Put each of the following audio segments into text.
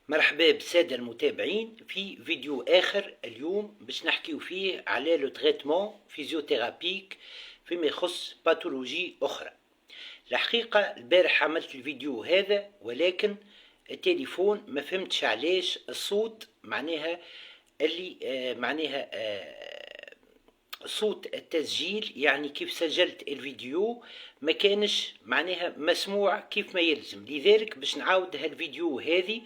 مرحبا بالسادة المتابعين في فيديو آخر. اليوم باش نحكيو فيه على لو تريتمون فيزيوثيرابيك فيما يخص باثولوجي أخرى. الحقيقة البارح عملت الفيديو هذا، ولكن التليفون ما فهمتش علاش الصوت معناها صوت التسجيل، يعني كيف سجلت الفيديو ما كانش معناها مسموع كيف ما يلزم. لذلك باش نعاود هالفيديو هذه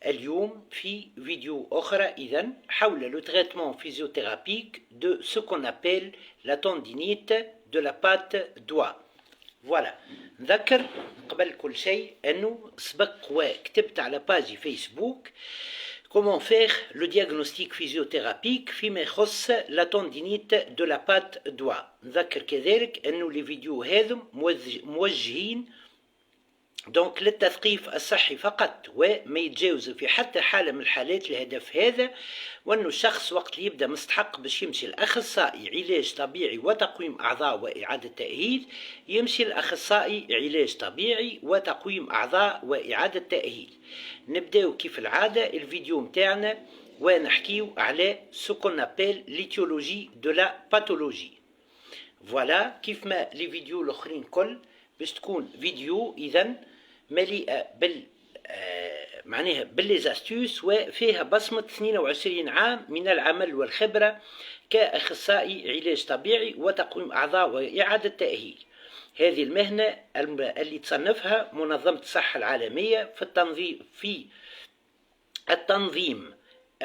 اليوم في فيديو أخرى إذن حول لو تريتمون فيزيوثيرابيك دو سو كون أبيل لا تندينيت دو لا بات دوا. فوالا، نذكر قبل كل شيء أنه سبق وكتبت على باجي فيسبوك comment faire le diagnostic physiothérapique فيما يخص la tendinite de la patte doigt. نذكر كذلك أنه لي فيديو هذم موجهين دونك للتثقيف الصحي فقط، وما يتجاوز في حتى حالة من الحالات الهدف هذا، وأنه الشخص وقت اللي يبدأ مستحق باش يمشي لأخصائي علاج طبيعي وتقويم أعضاء وإعادة تأهيل، يمشي لأخصائي علاج طبيعي وتقويم أعضاء وإعادة تأهيل. نبداو كيف العادة الفيديو متاعنا ونحكيو على سو كون أبيل ليتيولوجي دو لا باثولوجي. فوالا، كيف ما لي فيديو الأخرين كل باش تكون فيديو إذن مليئة معناها بالليزاستيوس، وفيها بصمة 22 عام من العمل والخبرة كأخصائي علاج طبيعي وتقويم أعضاء وإعادة تأهيل. هذه المهنة اللي تصنفها منظمة الصحة العالمية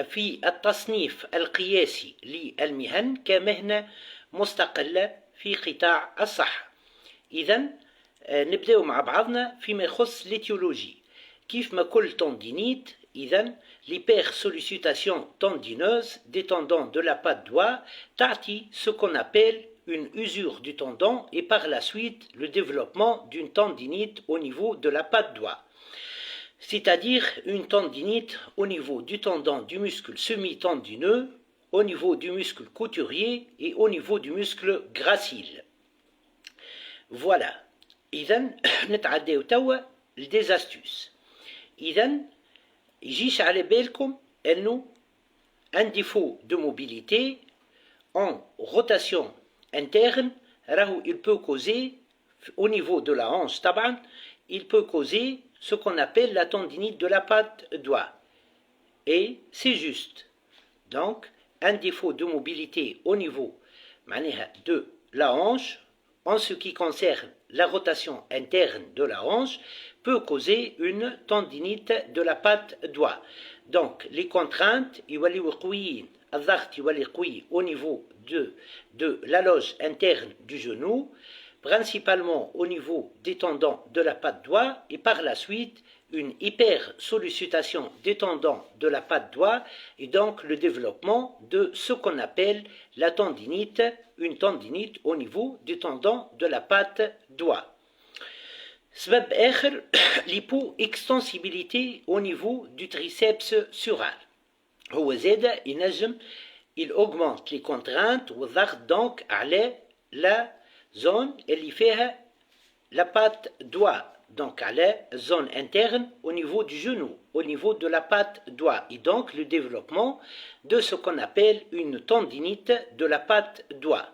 في التصنيف القياسي للمهن كمهنة مستقلة في قطاع الصحة. إذن نبدأ مع بعضنا فيما يخص l'étiologie. كيف ما كل tendinite إذن l'hypersollicitation tendineuse des tendons de la patte doigt تعطي ce qu'on appelle une usure du tendon et par la suite le développement d'une tendinite au niveau de la patte doigt. C'est-à-dire une tendinite au niveau du tendon du muscle semi-tendineux, au niveau du muscle couturier et au niveau du muscle gracile. Voilà. إذن نتعداو توا لدي أستوس. إذن يجيش على بالكم أنه un défaut de mobilité en rotation interne راهو il peut causer au niveau de la hanche طبعا il peut causer ce qu'on appelle la tendinite de la patte doigt. Et c'est juste. Donc un défaut de mobilité au niveau معناها de la hanche en ce qui concerne la rotation interne de la hanche peut causer une tendinite de la patte doigt. Donc les contraintes يوليو قويين، الضغط يولي قوي au niveau de la loge interne du genou, principalement au niveau des tendons de la patte doigt, et par la suite une hypersollicitation des tendons de la patte doigt et donc le développement de ce qu'on appelle la tendinite, une tendinite au niveau du tendon de la patte doigt. سبب آخر l'hypoextensibilité au niveau du triceps sural. هو زاد ينجم il augmente les contraintes والضغط donc على la zone اللي فيها la patte doigt, donc à la zone interne au niveau du genou, au niveau de la patte doigt, et donc le développement de ce qu'on appelle une tendinite de la patte doigt.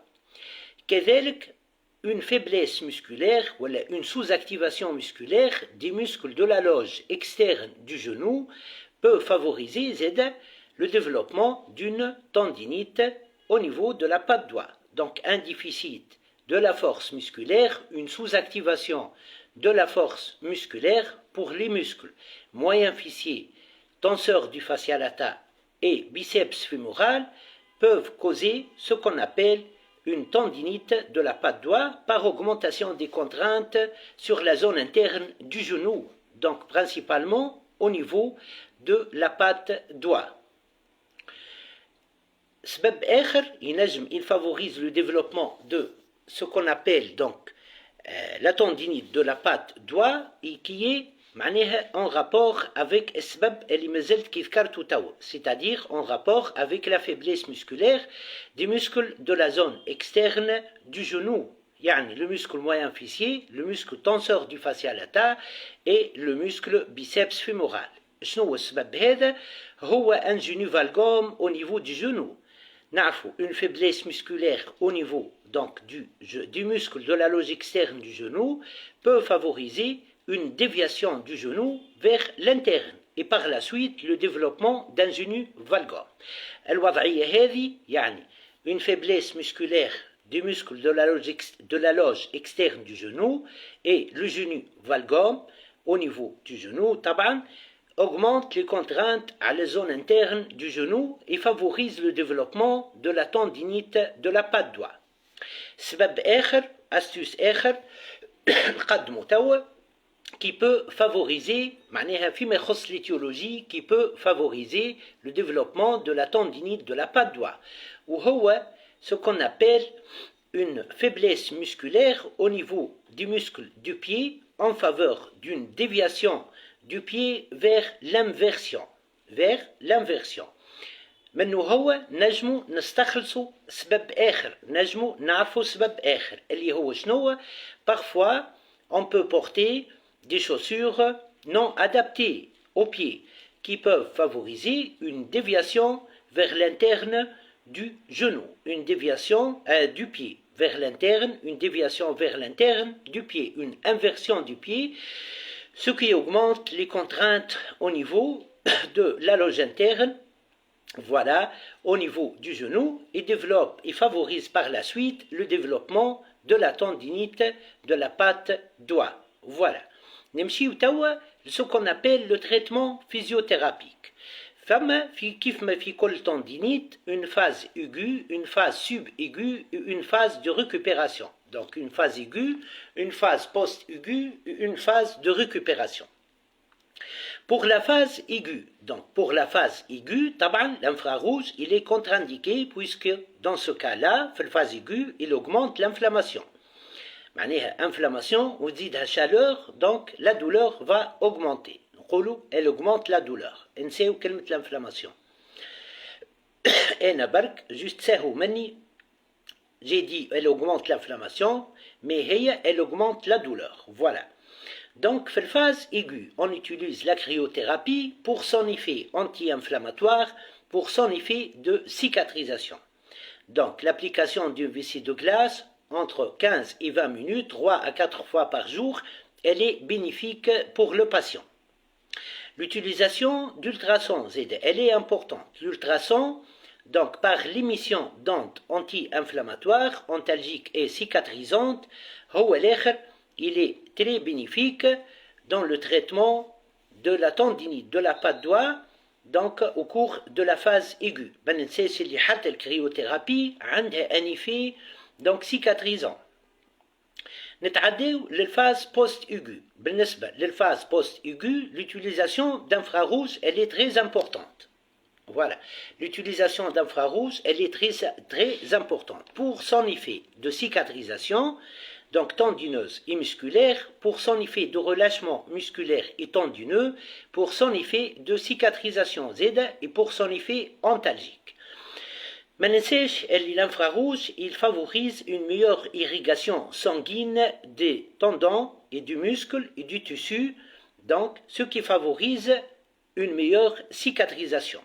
كذلك une faiblesse musculaire ou une sous-activation musculaire des muscles de la loge externe du genou peut favoriser le développement d'une tendinite au niveau de la patte doigt. Donc un déficit de la force musculaire, une sous-activation de la force musculaire pour les muscles moyen fessier, tenseur du fascia lata et biceps fémoral peuvent causer ce qu'on appelle une tendinite de la patte doigt par augmentation des contraintes sur la zone interne du genou, donc principalement au niveau de la patte doigt. سبب آخر ينجم il favorise le développement de ce qu'on appelle donc la tendinite de la patte doigt et qui est معناها en rapport avec السبب اللي مازلت كي ذكرته توا، c'est-à-dire en rapport avec la faiblesse musculaire des muscles de la zone externe du genou, يعني le muscle moyen fessier, le muscle tenseur du fascia lata et le muscle biceps fémoral. شنو هو السبب هذا؟ هو un genou valgum au niveau du genou. نعرفوا une faiblesse musculaire au niveau donc du muscle de la loge externe du genou peut favoriser une déviation du genou vers l'interne et par la suite le développement d'un genou valgum. الوضعية هذه يعني une faiblesse musculaire du muscle de la loge externe du genou et le genou valgum au niveau du genou طبعا augmente les contraintes à la zone interne du genou et favorise le développement de la tendinite de la patte doigt. سبب آخر astuce آخر نقدمه توا qui peut favoriser معناها فيما يخص l'étiologie qui peut favoriser le développement de la tendinite de la patte doigt وهو ce qu'on appelle une faiblesse musculaire au niveau du muscle du pied en faveur d'une déviation du pied vers l'inversion منه هو نجمو نستخلصوا سبب آخر نجمو نعرفوا سبب آخر اللي هو شنو parfois on peut porter des chaussures non adaptées aux pieds qui peuvent favoriser une déviation vers l'interne du genou, une déviation du pied vers l'interne, une déviation vers l'interne du pied, une inversion du pied, ce qui augmente les contraintes au niveau de la loge interne, voilà, au niveau du genou, et développe et favorise par la suite le développement de la tendinite de la patte doigt. Voilà. نمشيو توا ce qu'on appelle le traitement physiothérapique. فما كيف ما في كل tendinite une phase aiguë, une phase subaiguë et une phase de récupération. Donc une phase aiguë, une phase post-aiguë et une phase de récupération. Pour la phase aiguë, طبعا l'infrarouge il est contre-indiqué puisque dans ce cas-là, في phase aiguë, il augmente l'inflammation. معناها inflammation وتزيدها chaleur donc la douleur va augmenter. نقولوا elle augmente la douleur. نساو كلمة l'inflammation. أنا برك juste ساهو مني j'ai dit elle augmente l'inflammation mais هي elle augmente la douleur. Voilà. Donc, في phase aiguë, on utilise la cryothérapie pour son effet anti-inflammatoire, pour son effet de cicatrisation. Donc, l'application d'une vessie de glace entre 15 et 20 minutes, 3 à 4 fois par jour, elle est bénéfique pour le patient. L'utilisation d'ultrasons, elle est importante. L'ultrason, donc par l'émission d'ondes anti-inflammatoires, antalgiques et cicatrisantes, il est très bénéfique dans le traitement de la tendinite de la patte doigt, donc au cours de la phase aiguë. La cryothérapie a un effet donc cicatrisant. نتعداو للphase post-aiguë. بالنسبة للphase post-aiguë, l'utilisation d'infrarouge, elle est très importante. Voilà, l'utilisation d'infrarouge, elle est très importante pour son effet de cicatrisation, donc tendineuse et musculaire, pour son effet de relâchement musculaire et tendineux, pour son effet de cicatrisation Z et pour son effet antalgique. ما ننساش l'infrarouge il favorise une meilleure irrigation sanguine des tendons et du muscle et du tissu, donc ce qui favorise une meilleure cicatrisation.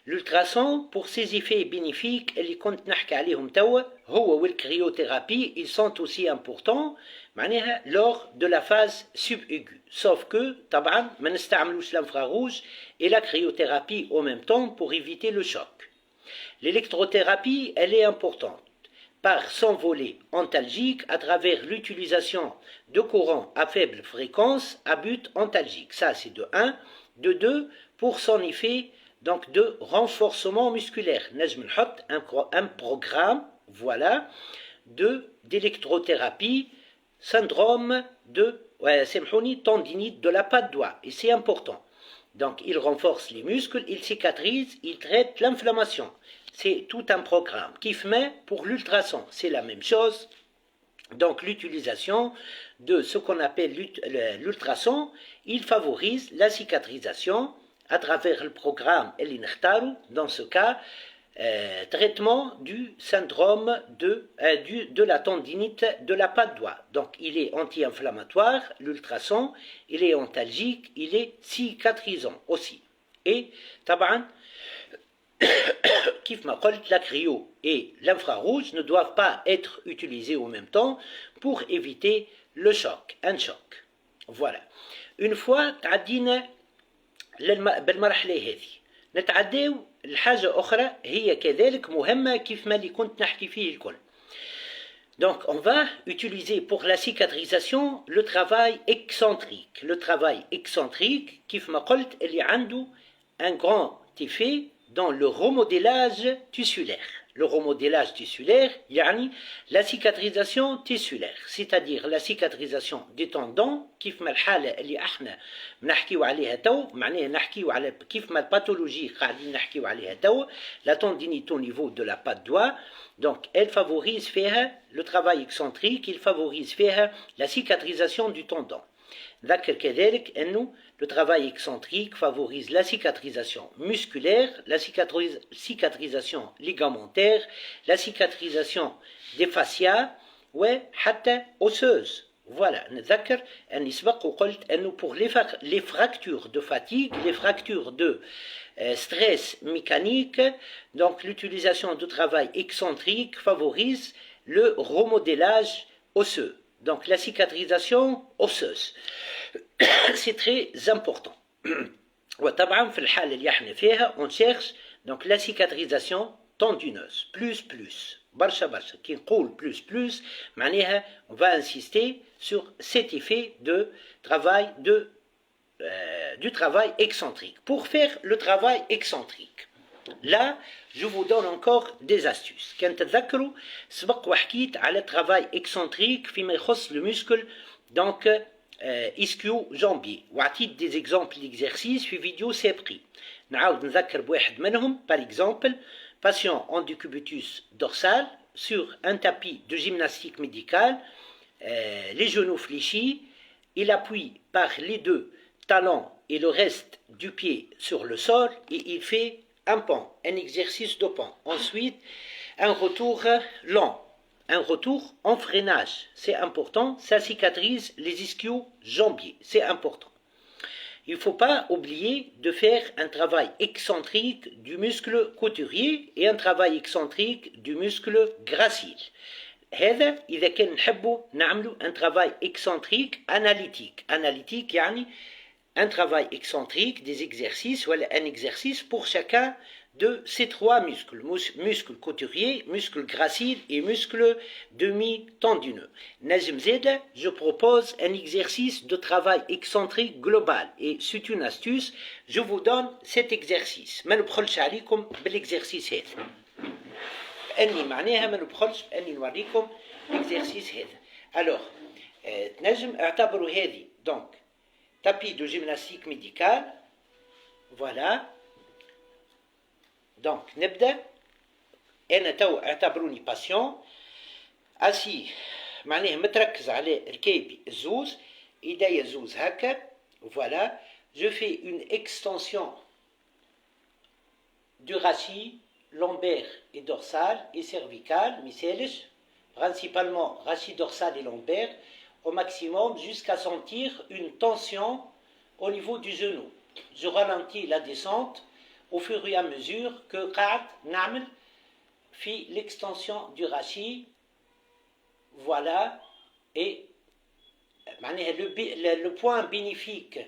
L'ultrason pour ses effets bénéfiques اللي كنت نحكي عليهم توا هو والكريوthérapie ils sont aussi importants معناها lors de la phase subaiguë, sauf que طبعا ما نستعملوش l'infrarouge et la cryothérapie en même temps pour éviter le choc. L'électrothérapie, elle est importante par son volet antalgique à travers l'utilisation de courants à faible fréquence à but antalgique. Ça, c'est de 1. De 2, pour son effet donc, de renforcement musculaire. Un programme, voilà, d'électrothérapie, syndrome de tendinite de la patte doigt. Et c'est important. Donc, il renforce les muscles, il cicatrise, il traite l'inflammation. C'est tout un programme. Kifme pour l'ultrason, c'est la même chose. Donc, l'utilisation de ce qu'on appelle l'ultrason, il favorise la cicatrisation à travers le programme El Inertaru. Dans ce cas, traitement du syndrome de la tendinite de la patte doigt. Donc il est anti-inflammatoire, l'ultrason, il est antalgique, il est cicatrisant aussi. Et taban, كيف ما قلت, la cryo et l'infrarouge ne doivent pas être utilisés en même temps pour éviter le choc, un choc. Voilà. Une fois تعدينا بالمرحلة هذه, نتعداو الحاجة أخرى هي كذلك مهمة كيف ما اللي كنت نحكي فيه الكل. Donc on va utiliser pour la cicatrisation le travail excentrique. Le travail excentrique, كيف ما قلت, اللي عنده un grand effet dans le remodélage tissulaire. Le remodélage tissulaire, يعني la cicatrisation tissulaire, c'est-à-dire la cicatrisation des tendons, كيف ما الحالة اللي احنا بنحكيو عليها تو, معناها نحكيو على كيف ما الباثولوجي قاعدين نحكيو عليها تو, la tendinite au niveau de la patte doigt. Donc elle favorise فيها le travail excentrique, il favorise فيها la cicatrisation du tendon. ذكر كذلك أنه le travail excentrique favorise la cicatrisation musculaire, la cicatrisation ligamentaire, la cicatrisation des fascias وحتى osseuse. Voilà, نذكر أني سبق وقلت أنه pour les fractures de fatigue, les fractures de stress mécanique, donc l'utilisation du travail excentrique favorise le remodélage osseux. Donc la cicatrisation osseuse, c'est très important. وطبعا في الحالة اللي احنا فيها on cherche donc la cicatrisation tendineuse, plus. برشا كي نقول plus معناها on va insister sur cet effet de travail du travail excentrique. Pour faire le travail excentrique, là je vous donne encore des astuces. كان تتذكروا سبق وحكيت على travail excentrique فيما يخص le muscle donc ischio-jambier, وعطيت des exemples d'exercices في فيديو سابقين. نعاود نذكر بواحد منهم. par exemple, patient en décubitus dorsal sur un tapis de gymnastique médicale, les genoux fléchis, il appuie par les deux talons et le reste du pied sur le sol et il fait un pont, un exercice de pont. Ensuite, un retour lent, un retour en freinage, c'est important, ça cicatrise les ischio-jambiers, c'est important. Il ne faut pas oublier de faire un travail excentrique du muscle couturier et un travail excentrique du muscle gracile. هذا إذا كان نحبوا نعملوا un travail excentrique analytique يعني un travail excentrique des exercices ou un exercice pour chacun de ces trois muscles, muscle couturier, muscle gracile et muscle demi-tendineux. نجم زيادة, je propose un exercice de travail excentrique global et c'est une astuce, je vous donne cet exercice. ما نبخلش عليكم بالexercice هذا. أني معناها ما نبخلش بأني نوريكم l'exercice هذا. Alors, نجم اعتبروا هذه donc tapis de gymnastique médicale. Voilà. Donc, نبدأ. أنا تو اعتبروني patient. assis. معناها متركز على ركابي الزوز. إيديا الزوز هكا. Voilà. Je fais une extension du rachis lombaire et dorsal et cervical. مثالش. Principalement rachis dorsal et lombaire. Au maximum jusqu'à sentir une tension au niveau du genou. Je ralentis la descente au fur et à mesure que قاعد نعمل في l'extension du rachis. Voilà. Et معناها le point bénéfique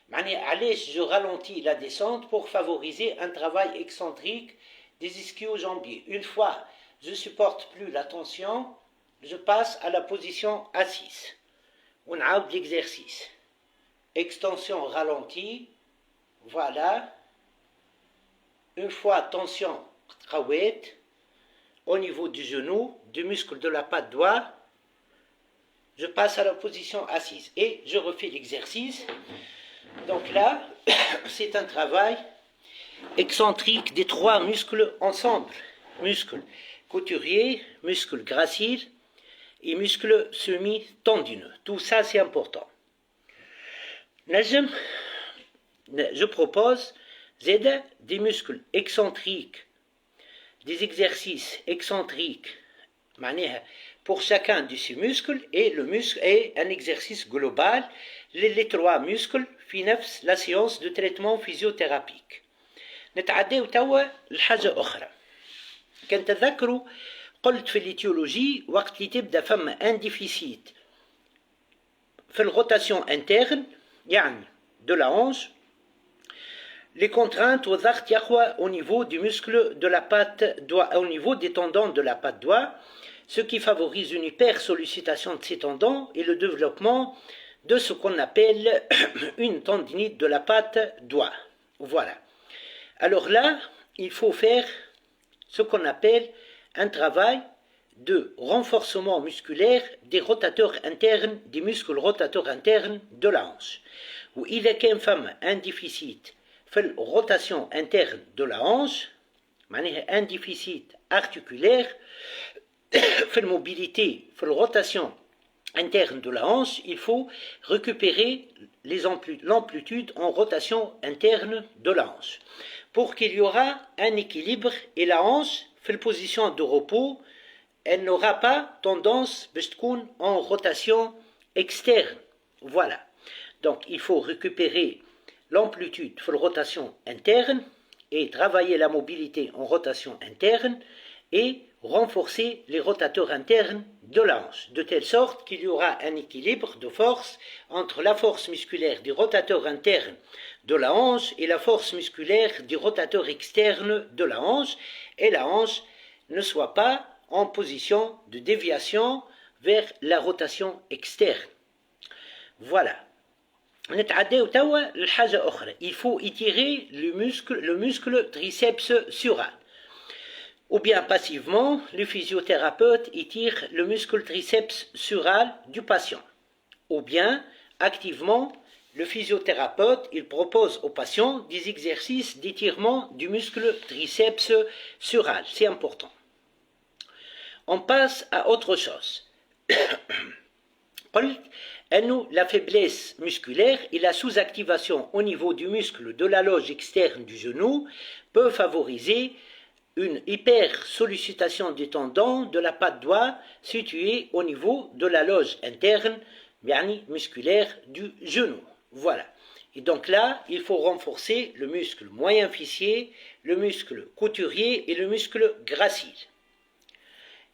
معناها علاش je ralentis la descente pour favoriser un travail excentrique des ischio-jambiers. Une fois je supporte plus la tension, je passe à la position assise. On a l'exercice. Extension ralentie. Voilà. Une fois tension trawet au niveau du genou, du muscle de la patte doigt, je passe à la position assise et je refais l'exercice. Donc là, c'est un travail excentrique des trois muscles ensemble. Muscle couturier, muscle gracile et muscle semi-tendineux. Tout ça, c'est important. Je propose des muscles excentriques des exercices excentriques pour chacun de ces muscles et le muscle est un exercice global les trois muscles في نفس la séance de traitement physiothérapique. نتعداو توا لحاجة أخرى. كان تذكروا قلت في الإتيولوجي وقت اللي تبدأ فما ان ديفيسيت في الروتاسيون انترن يعني de la hanche les contraintes au ضغط يقوى au niveau du muscle de la patte doigt, au niveau des tendons de la patte doigt, ce qui favorise une hypersollicitation de ces tendons et le développement de ce qu'on appelle une tendinite de la patte doigt. Voilà. Alors là, il faut faire ce qu'on appelle un travail de renforcement musculaire des rotateurs internes, des muscles rotateurs internes de la hanche. Ou إذا كان فما un déficit في الروtation interne de la hanche, معناها un déficit articulaire في الموbilité, في الروtation interne de la hanche, il faut récupérer l'amplitude en rotation interne de la hanche. Pour qu'il y aura un équilibre et la hanche, في position de repos, elle n'aura pas tendance en rotation externe. Voilà. Donc il faut récupérer l'amplitude de rotation interne et travailler la mobilité en rotation interne et renforcer les rotateurs internes de la hanche, de telle sorte qu'il y aura un équilibre de force entre la force musculaire du rotateur interne de la hanche et la force musculaire du rotateur externe de la hanche, et la hanche ne soit pas en position de déviation vers la rotation externe. Voilà. Il faut étirer le muscle triceps sural. Ou bien passivement, le physiothérapeute étire le muscle triceps sural du patient. Ou bien, activement, le physiothérapeute il propose au patient des exercices d'étirement du muscle triceps sural. C'est important. On passe à autre chose. La faiblesse musculaire et la sous-activation au niveau du muscle de la loge externe du genou peut favoriser une hypersollicitation des tendons de la patte doigt située au niveau de la loge interne musculaire du genou. Voilà. Et donc là, il faut renforcer le muscle moyen fessier, le muscle couturier et le muscle gracile.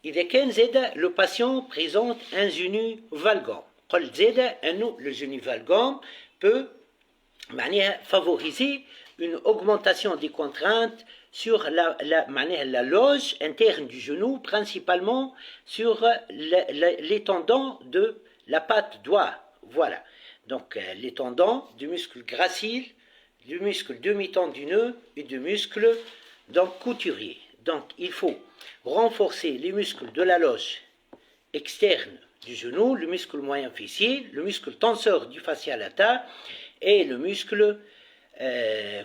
إذا كان زاد le patient présente un genou valgum. Le genou valgum peut favoriser une augmentation des contraintes sur la loge interne du genou, principalement sur les tendons de la patte doigt. Voilà. Donc les tendons du muscle gracile, du muscle demi-tendineux et du muscle couturier. Donc il faut renforcer les muscles de la loge externe du genou, le muscle moyen fessier, le muscle tenseur du fascia lata et le muscle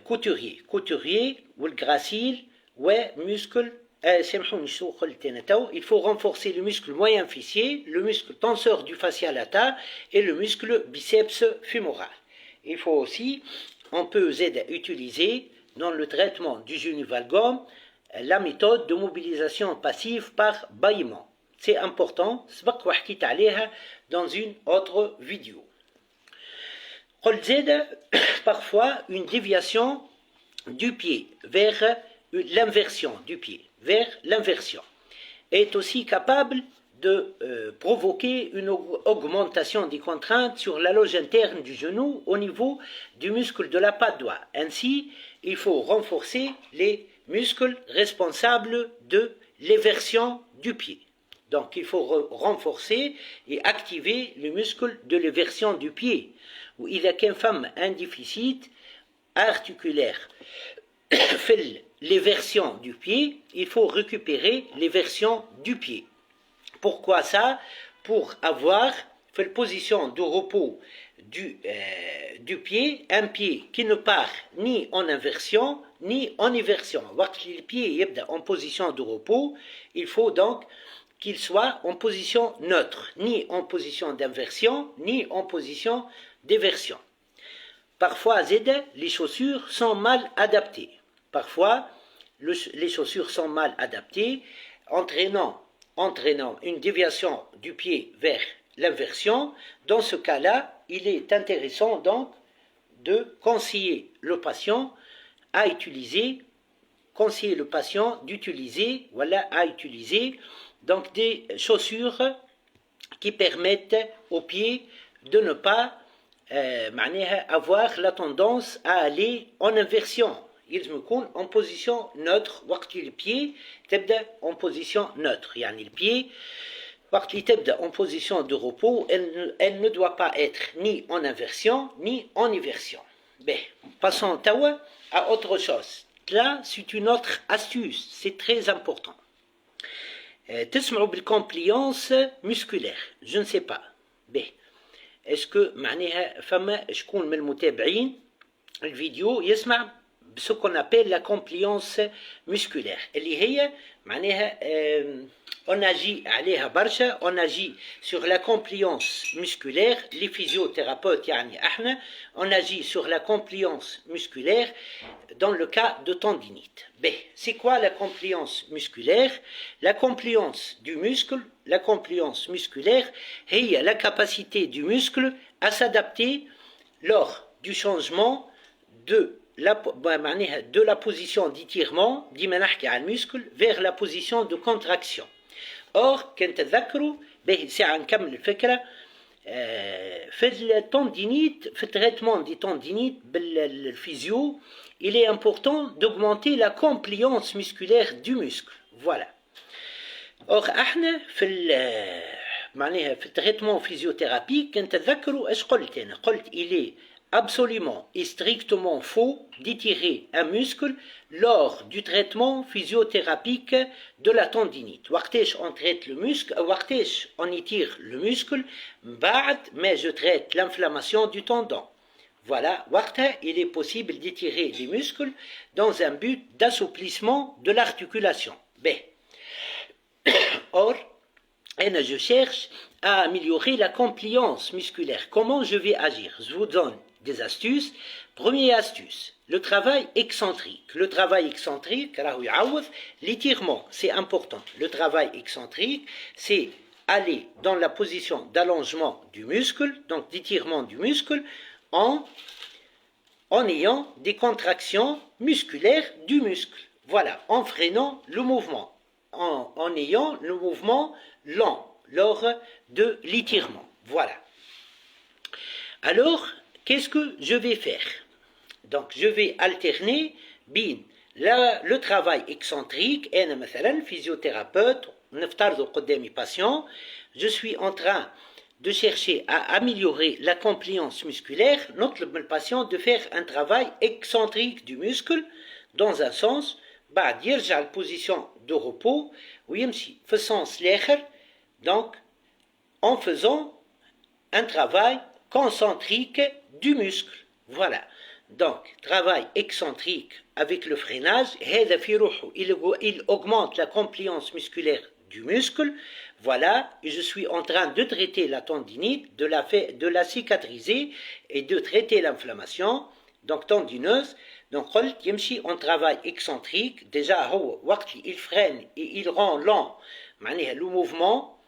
couturier ou le gracile ou muscle il faut renforcer le muscle moyen fessier, le muscle tenseur du fascia lata et le muscle biceps fémoral. Il faut aussi, on peut utiliser dans le traitement du genou valgum la méthode de mobilisation passive par bâillement. C'est important, dans une autre vidéo. Parfois une déviation du pied vers l'inversion du pied, vers l'inversion, est aussi capable de provoquer une augmentation des contraintes sur la loge interne du genou au niveau du muscle de la patte doigt. Ainsi, il faut renforcer les muscles responsables de l'éversion du pied. Donc, il faut renforcer et activer le muscle de l'éversion du pied. Ou il y a qu'une femme un déficit articulaire fait l'éversion du pied, il faut récupérer l'éversion du pied. Pourquoi ça? Pour avoir fait la position de repos du pied, un pied qui ne part ni en inversion ni en éversion. Lorsque le pied est en position de repos, il faut donc qu'il soit en position neutre, ni en position d'inversion, ni en position d'éversion. Parfois, les chaussures sont mal adaptées. Parfois, les chaussures sont mal adaptées, entraînant une déviation du pied vers l'inversion. Dans ce cas-là, il est intéressant donc de conseiller le patient d'utiliser donc des chaussures qui permettent aux pieds de ne pas avoir la tendance à aller en inversion. يلزم يكون en position neutre وقت اللي البيي تبدا en position neutre. يعني البيي وقت اللي تبدا en position de repos, elle ne doit pas être ni en inversion ni en eversion. Ben, passons توا à autre chose. Là, c'est une autre astuce, c'est très important. تسمعوا بالcompliance musculaire, je ne sais pas. Ben, est-ce que معناها فما شكون من المتابعين الفيديو يسمع ce qu'on appelle la compliance musculaire اللي هي معناها on agit عليها برشا, on agit sur la compliance musculaire, les physiothérapeutes يعني احنا on agit sur la compliance musculaire dans le cas de tendinite. Ben, c'est quoi la compliance musculaire? La compliance musculaire هي la capacité du muscle à s'adapter lors du changement de la position d'étirement ديما نحكي على المسكل vers la position de contraction. Or كان تذكروا باهي ساعة نكمل الفكرة في التندينيت, في التريتمون دي تندينيت بالفيزيو, il est important d'augmenter la compliance musculaire du muscle. Voilà. Or احنا معناها في التريتمون physiothérapie كان تذكروا ايش قلت انا؟ قلت il est absolument et strictement faux d'étirer un muscle lors du traitement physiothérapique de la tendinite. وقتاش on traite le muscle, وقتاش on étire le muscle, بعد mais je traite l'inflammation du tendon. Voilà, وقتها il est possible d'étirer les muscles dans un but d'assouplissement de l'articulation. B. Or, je cherche à améliorer la compliance musculaire. Comment je vais agir? Je vous donne des astuces. Première astuce, le travail excentrique. Le travail excentrique, l'étirement, c'est important. Le travail excentrique, c'est aller dans la position d'allongement du muscle, donc d'étirement du muscle, en ayant des contractions musculaires du muscle. Voilà, en freinant le mouvement, en ayant le mouvement lent lors de l'étirement. Voilà. Alors, qu'est-ce que je vais faire? Donc, je vais alterner le travail excentrique. Et مثلا physiothérapeute, نفترض قدامي patient, je suis en train de chercher à améliorer la compliance musculaire. نطلب من le patient de faire un travail excentrique du muscle dans un sens. بعد يرجع position de repos ويمشي في السنس الآخر, donc en faisant un travail concentrique du muscle. Voilà. Donc, travail excentrique avec le freinage, il augmente la compliance musculaire du muscle. Voilà, et je suis en train de traiter la tendinite, de la cicatriser et de traiter l'inflammation, donc tendineuse. Donc, en travail excentrique, déjà, il freine et il rend lent le mouvement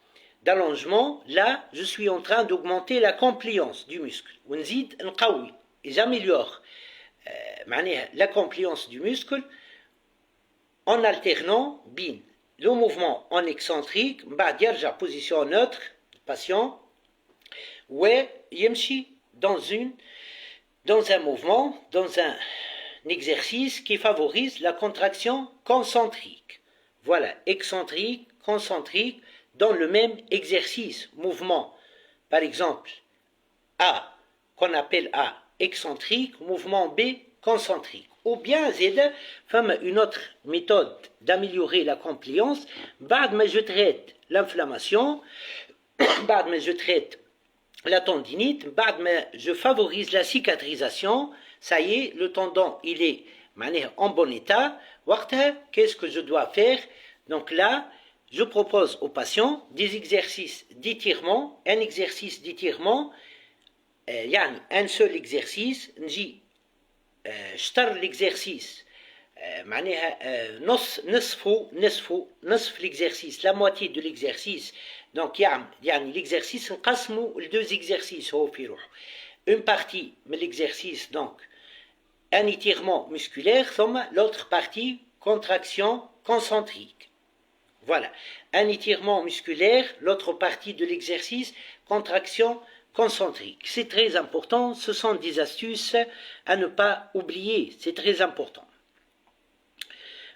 d'allongement. Là, je suis en train d'augmenter la compliance du muscle. Et j'améliore la compliance du muscle en alternant le mouvement en excentrique, position neutre, patient, dans un mouvement, dans un exercice qui favorise la contraction concentrique. Voilà, excentrique, concentrique, dans le même exercice, mouvement. Par exemple, A, qu'on appelle A, excentrique, mouvement B, concentrique. Ou bien, une autre méthode d'améliorer la compliance, mais je traite l'inflammation, mais je traite la tendinite, mais je favorise la cicatrisation. Ça y est, le tendon, il est en bon état. Qu'est-ce que je dois faire? Donc là, je propose aux patients des exercices d'étirement, un exercice d'étirement, un seul exercice, l'exercice معناها نصف l'exercice, la moitié de l'exercice. Donc يعني l'exercice نقسمه ل 2 exercices هو في روحه. Une partie de l'exercice, donc un étirement musculaire, ثم l'autre partie contraction concentrique. Voilà, un étirement musculaire, l'autre partie de l'exercice, contraction concentrique. C'est très important, ce sont des astuces à ne pas oublier, c'est très important.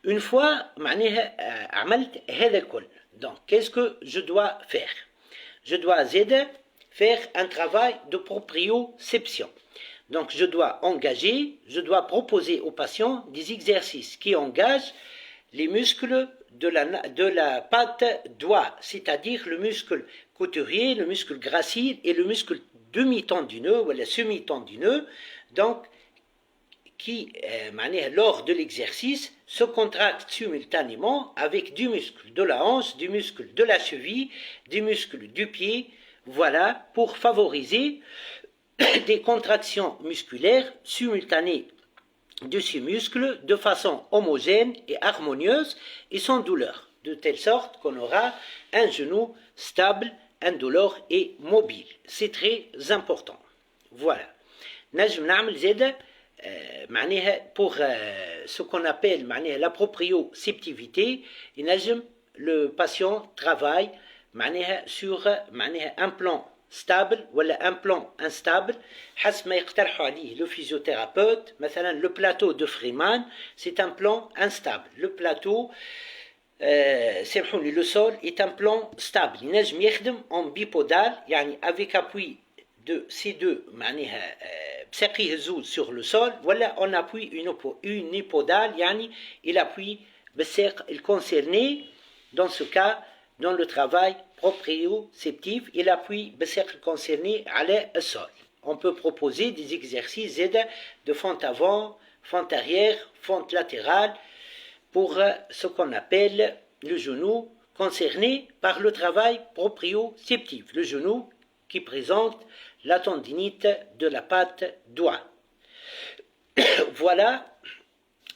Une fois معناها عملت هذا الكل, donc qu'est-ce que je dois faire? Je dois faire un travail de proprioception. Donc je dois proposer aux patients des exercices qui engagent les muscles de la patte doigt, c'est-à-dire le muscle couturier, le muscle gracile et le muscle demi-tendineux ou le semi-tendineux, donc qui, lors de l'exercice, se contractent simultanément avec du muscle de la hanche, du muscle de la cheville, du muscle du pied, voilà, pour favoriser des contractions musculaires simultanées de ces muscles de façon homogène et harmonieuse et sans douleur, de telle sorte qu'on aura un genou stable, indolore et mobile. C'est très important. Voilà. نجم نعمل زيادة pour ce qu'on appelle la proprioceptivité, le patient travaille sur un plan stable ou un plan instable حسب ما يقترحوا عليه le physiothérapeute. مثلا le plateau de Freeman, c'est un plan instable. Le plateau le sol est un plan stable. ينجم يخدم en bipodal, يعني avec appui de ces deux بساقيه الزوز sur le sol, ولا on appuie unipodal, يعني il appuie بالساق الconcerné. Dans ce cas, dans le travail proprioceptif, il appuie بالساق concerné على السول. On peut proposer des exercices de fente avant, fente arrière, fente latérale pour ce qu'on appelle le genou concerné par le travail proprioceptif, le genou qui présente la tendinite de la patte doigt. Voilà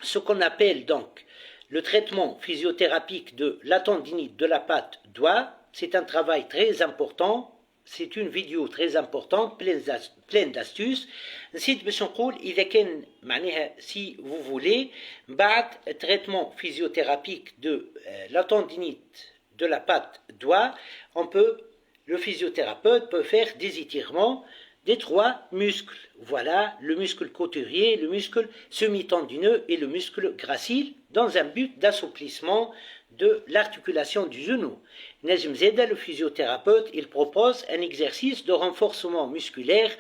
ce qu'on appelle donc le traitement physiothérapique de la tendinite de la patte doigt. C'est un travail très important, c'est une vidéo très importante, pleine d'astuces. نسيت باش نقول إذا كان si vous voulez بعد traitement physiothérapique de la tendinite de la patte doigt, le physiothérapeute peut faire des étirements des 3 muscles. Voilà, le muscle couturier, le muscle semi-tendineux et le muscle gracile, dans un but d'assouplissement de l'articulation du genou. Najm Zeda, le physiothérapeute, il propose un exercice de renforcement musculaire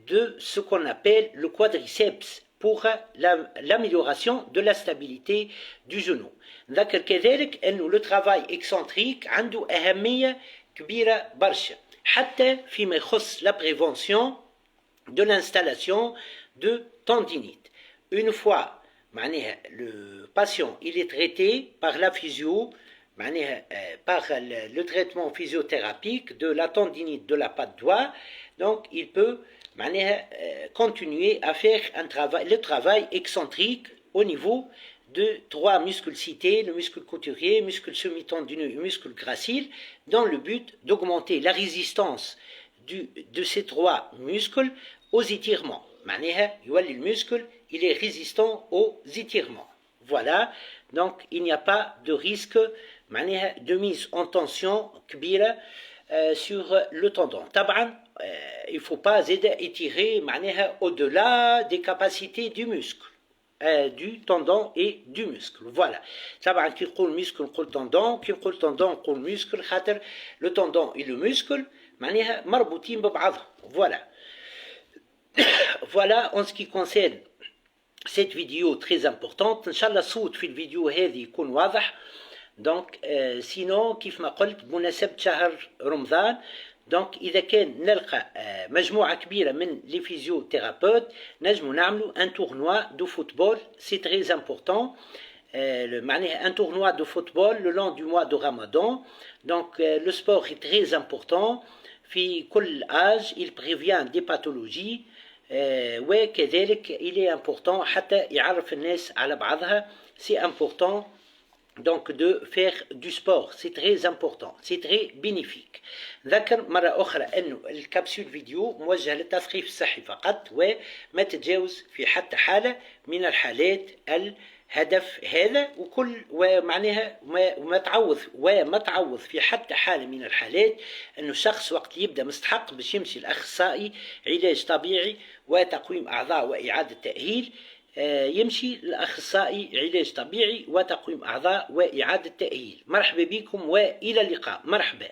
de ce qu'on appelle le quadriceps pour l'amélioration de la stabilité du genou. ذكر كذلك أنه le travail excentrique عنده أهمية كبيرة برشا حتى فيما يخص la prévention de l'installation de tendinite. Une fois le patient il est traité par la physio, par le traitement physiothérapique de la tendinite de la patte doigt, donc il peut continuer à faire le travail excentrique au niveau de 3 muscles cités, le muscle couturier, le muscle semi-tendineux et le muscle gracile, dans le but d'augmenter la résistance de ces 3 muscles aux étirements. Le muscle il est résistant aux étirements. Voilà, donc il n'y a pas de risque de mise en tension كبيرة sur le tendon. Il ne faut pas étirer au-delà des capacités du muscle, du tendon et du muscle. Voilà. طبعا كي نقول muscle نقول tendon, كي نقول tendon نقول muscle خاطر le tendon et le muscle مربوطين ببعضهم. Voilà. Voilà en ce qui concerne cette vidéo très importante. إن شاء الله الصوت في الفيديو هذه يكون واضح. دونك سينو كيف ما قلت بمناسبة شهر رمضان، دونك إذا كان نلقى مجموعة كبيرة من لي فيزيوثيرابوت نجمو نعملو ان تورنوا دو فوتبول. سي تري امبورطون، معناها un tournoi de football le long du mois de Ramadan. Donc le sport est très important في كل âge, il prévient des pathologies وكذلك il est important حتى يعرف الناس على بعضها. c'est important donc de faire du sport, c'est très important, c'est très bénéfique. ذكر مرة أخرى أنه الكبسول فيديو موجه للتثقيف الصحي فقط، وما تتجاوز في حتى حالة من الحالات الهدف هذا، ومعناها وما تعوض في حتى حالة من الحالات أنه الشخص وقت يبدأ مستحق باش يمشي الأخصائي علاج طبيعي وتقويم أعضاء وإعادة تأهيل، يمشي الأخصائي علاج طبيعي وتقويم أعضاء وإعادة تأهيل. مرحبا بكم وإلى اللقاء. مرحبا.